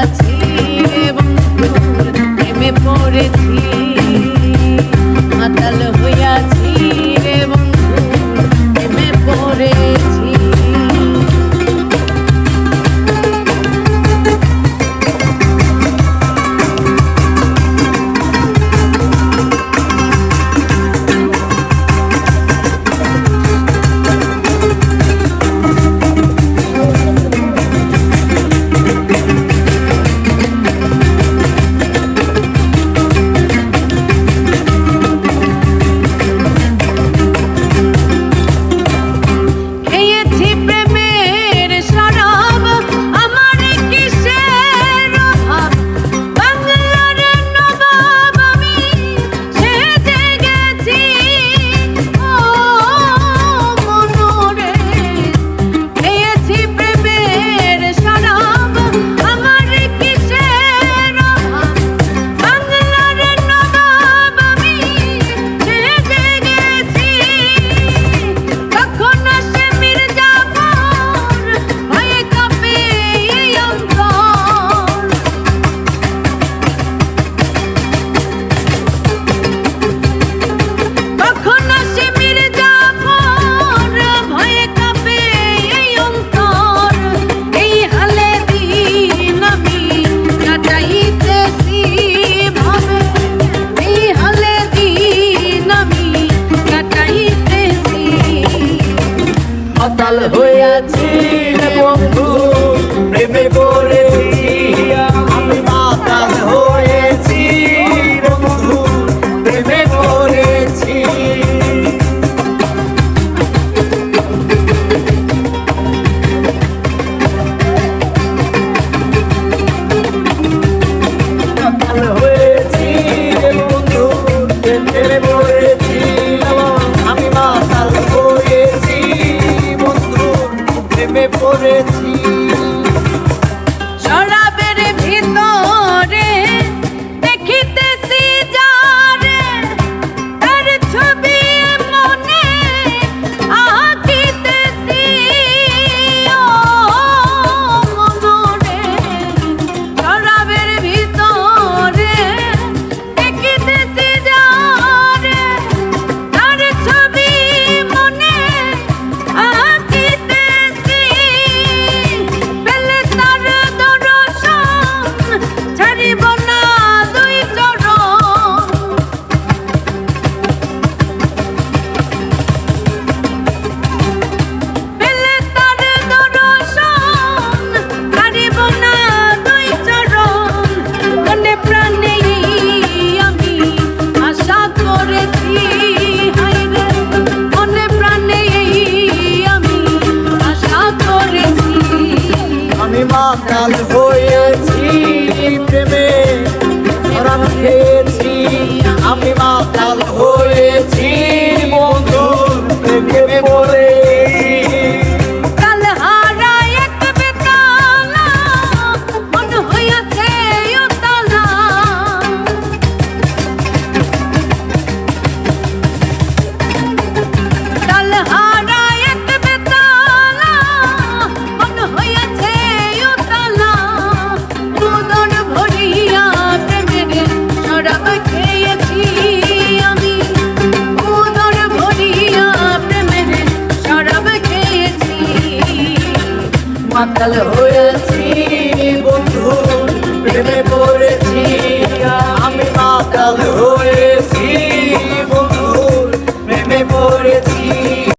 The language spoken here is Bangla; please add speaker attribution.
Speaker 1: হইয়াছি রে বন্ধুর প্রেমে পড়েছি, মাতাল হইয়াছি রে বন্ধুর প্রেমে পড়েছি।
Speaker 2: মাতাল হইয়াছি রে বন্ধু প্রেমে পড়েছি, আমি মাতাল হয়েছি বন্ধু প্রেমে পড়েছি। মাতাল হয়েছি রে বন্ধু প্রেমে পড়েছি, আমি মাতাল হয়েছি প্রেমে পড়েছি।
Speaker 1: শরাবের ভিতরে দেখিতেছি যারে, তার ছবি মনে আঁকিতেছি ও মনরে। শরাবের ভিতরে দেখিতেছি যারে, তার ছবি মনে আঁকিতেছি, পেলে তার দর্শন ছাড়িব না দুই চরণ। পেলে তার দর্শন ছাড়িব না দুই চরণ। মনে প্রাণে আমি আশা করেছি, হায়রে মনে প্রাণে আমি আশা করেছি।
Speaker 2: আমি মাতাল হয়েছি প্রেমে ধরা খেয়েছি, আমি মাতাল হয়েছি বন্ধু প্রেমে পড়েছি।
Speaker 1: কাল হারায় এক বেতালা, মন হইয়াছে উতালা। কাল হারায় এক বেতালা, মন হইয়াছে উতালা। উদর ভরিয়া প্রেমের শরাব খেয়েছি আমি, উদর ভরিয়া প্রেমের শরাব খেয়েছি।
Speaker 2: মাতাল হয়েছি বন্ধু প্রেমে পড়েছি, আমি মাতাল হয়েছি